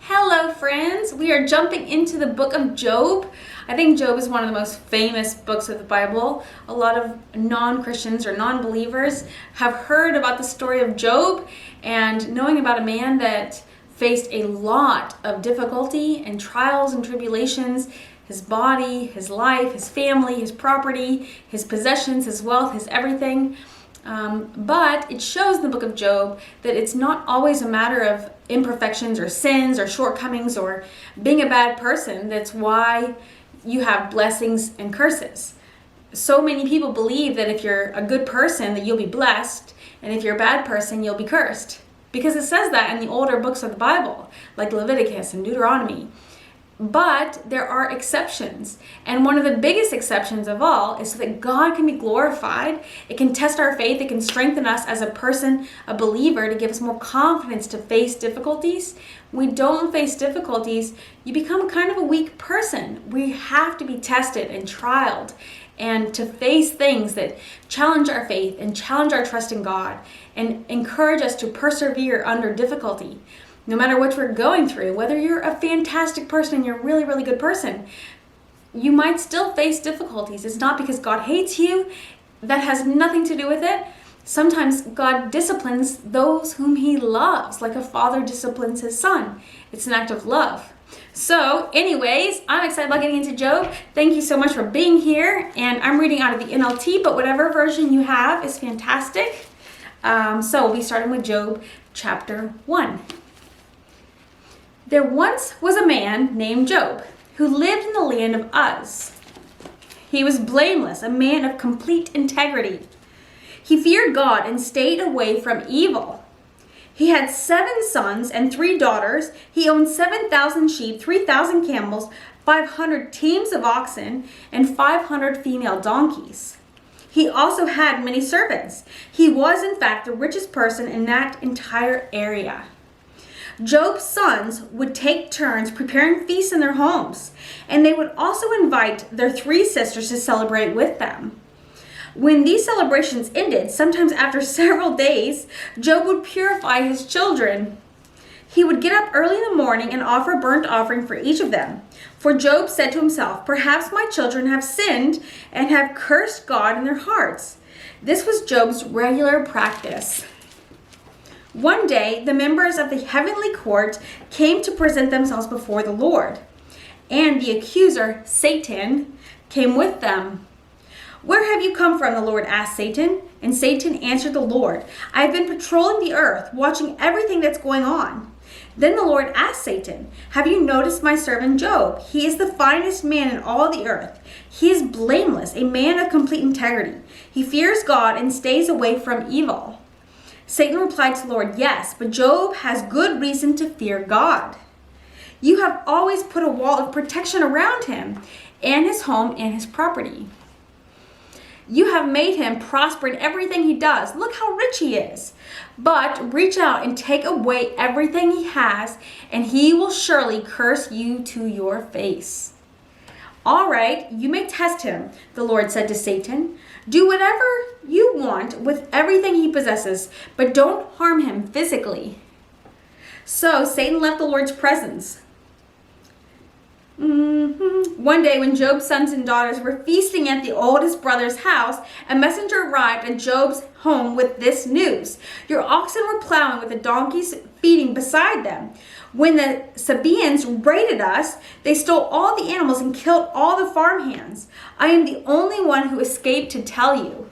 Hello friends, we are jumping into the book of Job. I think Job is one of the most famous books of the Bible. A lot of non-Christians or non-believers have heard about the story of Job and knowing about a man that faced a lot of difficulty and trials and tribulations. His body, his life, his family, his property, his possessions, his wealth, his everything. But it shows in the book of Job that it's not always a matter of imperfections or sins or shortcomings or being a bad person. That's why you have blessings and curses. So many people believe that if you're a good person that you'll be blessed, and if you're a bad person you'll be cursed. Because it says that in the older books of the Bible, like Leviticus and Deuteronomy. But there are exceptions. And one of the biggest exceptions of all is so that God can be glorified. It can test our faith. It can strengthen us as a person, a believer, to give us more confidence to face difficulties. When we don't face difficulties, you become kind of a weak person. We have to be tested and trialed and to face things that challenge our faith and challenge our trust in God and encourage us to persevere under difficulty. No matter what we're going through, whether you're a fantastic person and you're a really, really good person, you might still face difficulties. It's not because God hates you. That has nothing to do with it. Sometimes God disciplines those whom he loves, like a father disciplines his son. It's an act of love. So anyways, I'm excited about getting into Job. Thank you so much for being here. And I'm reading out of the NLT, but whatever version you have is fantastic. So we'll be starting with Job chapter 1. There once was a man named Job who lived in the land of Uz. He was blameless, a man of complete integrity. He feared God and stayed away from evil. He had 7 sons and 3 daughters. He owned 7,000 sheep, 3,000 camels, 500 teams of oxen, and 500 female donkeys. He also had many servants. He was, in fact, the richest person in that entire area. Job's sons would take turns preparing feasts in their homes, and they would also invite their 3 sisters to celebrate with them. When these celebrations ended, sometimes after several days, Job would purify his children. He would get up early in the morning and offer burnt offering for each of them. For Job said to himself, "Perhaps my children have sinned and have cursed God in their hearts." This was Job's regular practice. One day, the members of the heavenly court came to present themselves before the Lord, and the accuser, Satan, came with them. "Where have you come from?" the Lord asked Satan. And Satan answered the Lord, "I have been patrolling the earth, watching everything that's going on." Then the Lord asked Satan, "Have you noticed my servant Job? He is the finest man in all the earth. He is blameless, a man of complete integrity. He fears God and stays away from evil." Satan replied to the Lord, "Yes, but Job has good reason to fear God. You have always put a wall of protection around him and his home and his property. You have made him prosper in everything he does. Look how rich he is. But reach out and take away everything he has, and he will surely curse you to your face." "All right, you may test him," the Lord said to Satan. "Do whatever you want with everything he possesses, but don't harm him physically." So Satan left the Lord's presence. One day when Job's sons and daughters were feasting at the oldest brother's house, a messenger arrived at Job's home with this news: "Your oxen were plowing with the donkeys feeding beside them. When the Sabaeans raided us, they stole all the animals and killed all the farmhands. I am the only one who escaped to tell you."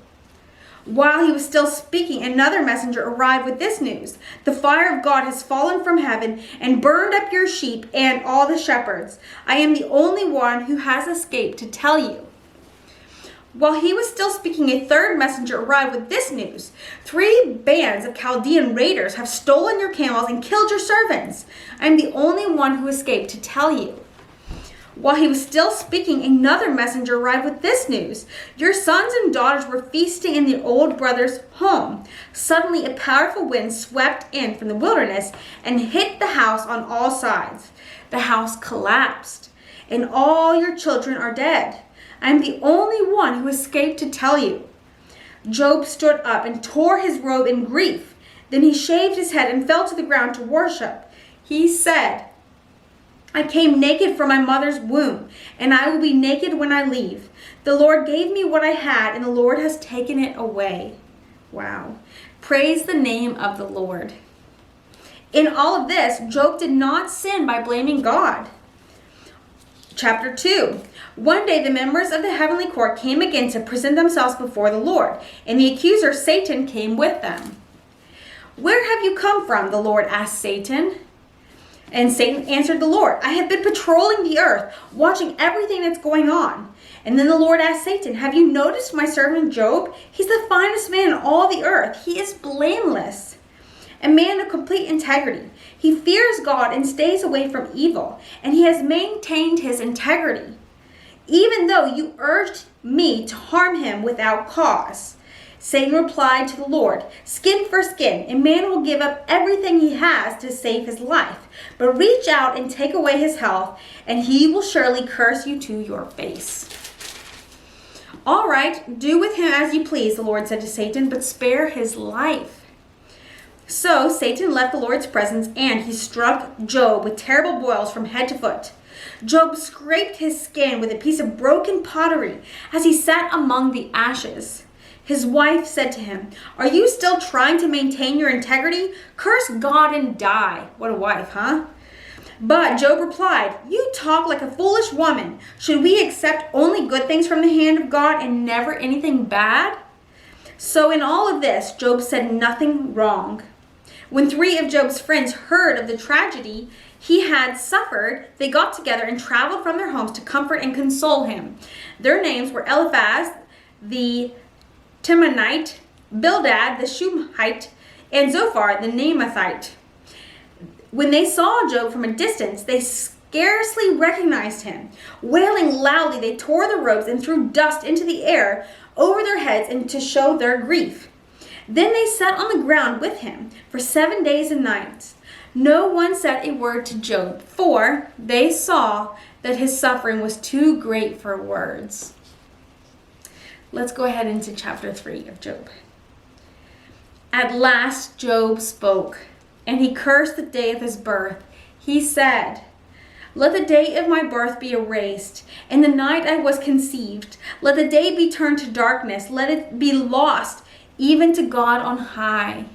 While he was still speaking, another messenger arrived with this news: "The fire of God has fallen from heaven and burned up your sheep and all the shepherds. I am the only one who has escaped to tell you." While he was still speaking, a third messenger arrived with this news: "3 bands of Chaldean raiders have stolen your camels and killed your servants. I am the only one who escaped to tell you." While he was still speaking, another messenger arrived with this news: "Your sons and daughters were feasting in the old brother's home. Suddenly a powerful wind swept in from the wilderness and hit the house on all sides. The house collapsed, and all your children are dead. I am the only one who escaped to tell you." Job stood up and tore his robe in grief. Then he shaved his head and fell to the ground to worship. He said, I came naked from my mother's womb, and I will be naked when I leave. The Lord gave me what I had, and the Lord has taken it away. Wow. Praise the name of the Lord. In all of this, Job did not sin by blaming God. Chapter 2. One day the members of the heavenly court came again to present themselves before the Lord, and the accuser Satan came with them. Where have you come from? The Lord asked Satan. And Satan answered the Lord, I have been patrolling the earth, watching everything that's going on. And then the Lord asked Satan, have you noticed my servant Job? He's the finest man in all the earth. He is blameless, a man of complete integrity. He fears God and stays away from evil, and he has maintained his integrity, even though you urged me to harm him without cause. Satan replied to the Lord, skin for skin, a man will give up everything he has to save his life, but reach out and take away his health, and he will surely curse you to your face. All right, do with him as you please, the Lord said to Satan, but spare his life. So Satan left the Lord's presence, and he struck Job with terrible boils from head to foot. Job scraped his skin with a piece of broken pottery as he sat among the ashes. His wife said to him, are you still trying to maintain your integrity? Curse God and die. What a wife, huh? But Job replied, you talk like a foolish woman. Should we accept only good things from the hand of God and never anything bad? So in all of this, Job said nothing wrong. When 3 of Job's friends heard of the tragedy he had suffered, they got together and traveled from their homes to comfort and console him. Their names were Eliphaz, the Temanite, Bildad the Shumhite, and Zophar the Naamathite. When they saw Job from a distance, they scarcely recognized him. Wailing loudly, they tore the robes and threw dust into the air over their heads and to show their grief. Then they sat on the ground with him for 7 days and nights. No one said a word to Job, for they saw that his suffering was too great for words. Let's go ahead into chapter 3 of Job. At last Job spoke, and he cursed the day of his birth. He said, let the day of my birth be erased, and the night I was conceived. Let the day be turned to darkness. Let it be lost, even to God on high.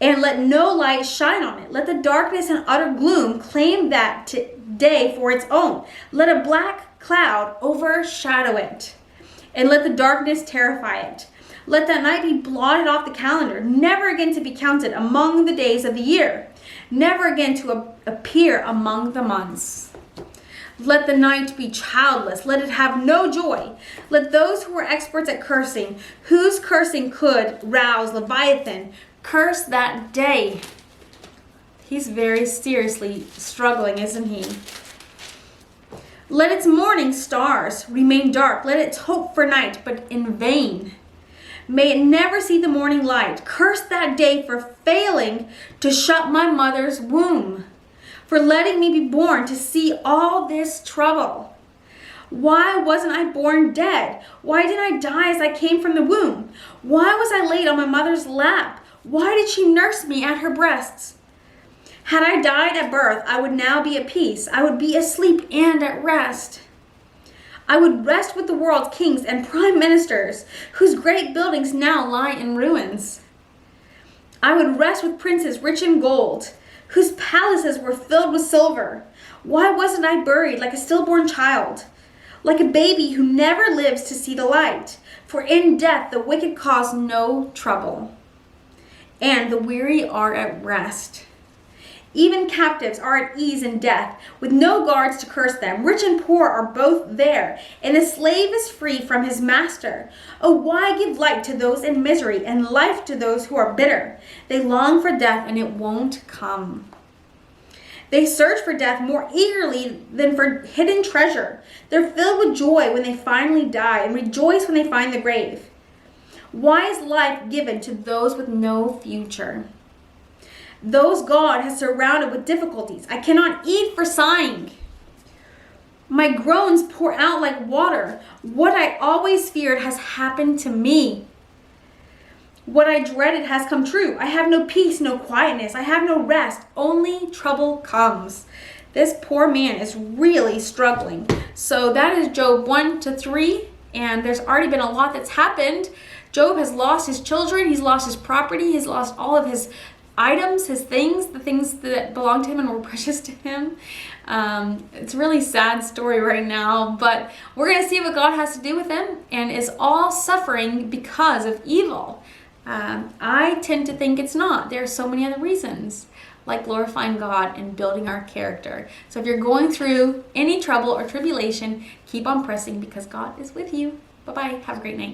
And let no light shine on it. Let the darkness and utter gloom claim that day for its own. Let a black cloud overshadow it, and let the darkness terrify it. Let that night be blotted off the calendar, never again to be counted among the days of the year, never again to appear among the months. Let the night be childless, let it have no joy. Let those who are experts at cursing, whose cursing could rouse Leviathan, curse that day. He's very seriously struggling, isn't he? Let its morning stars remain dark. Let its hope for night, but in vain. May it never see the morning light. Curse that day for failing to shut my mother's womb, for letting me be born to see all this trouble. Why wasn't I born dead? Why did I die as I came from the womb? Why was I laid on my mother's lap? Why did she nurse me at her breasts? Had I died at birth, I would now be at peace. I would be asleep and at rest. I would rest with the world's kings and prime ministers, whose great buildings now lie in ruins. I would rest with princes rich in gold, whose palaces were filled with silver. Why wasn't I buried like a stillborn child, like a baby who never lives to see the light? For in death the wicked cause no trouble, and the weary are at rest. Even captives are at ease in death, with no guards to curse them. Rich and poor are both there, and the slave is free from his master. Oh, why give light to those in misery and life to those who are bitter? They long for death, and it won't come. They search for death more eagerly than for hidden treasure. They're filled with joy when they finally die, and rejoice when they find the grave. Why is life given to those with no future? Those God has surrounded with difficulties. I cannot eat for sighing. My groans pour out like water. What I always feared has happened to me. What I dreaded has come true. I have no peace, no quietness. I have no rest. Only trouble comes. This poor man is really struggling. So that is Job 1-3, and there's already been a lot that's happened. Job has lost his children, he's lost his property, he's lost all of his items, his things, the things that belonged to him and were precious to him. It's a really sad story right now, but we're going to see what God has to do with him, and is all suffering because of evil. I tend to think it's not. There are so many other reasons, like glorifying God and building our character. So if you're going through any trouble or tribulation, keep on pressing because God is with you. Bye-bye. Have a great night.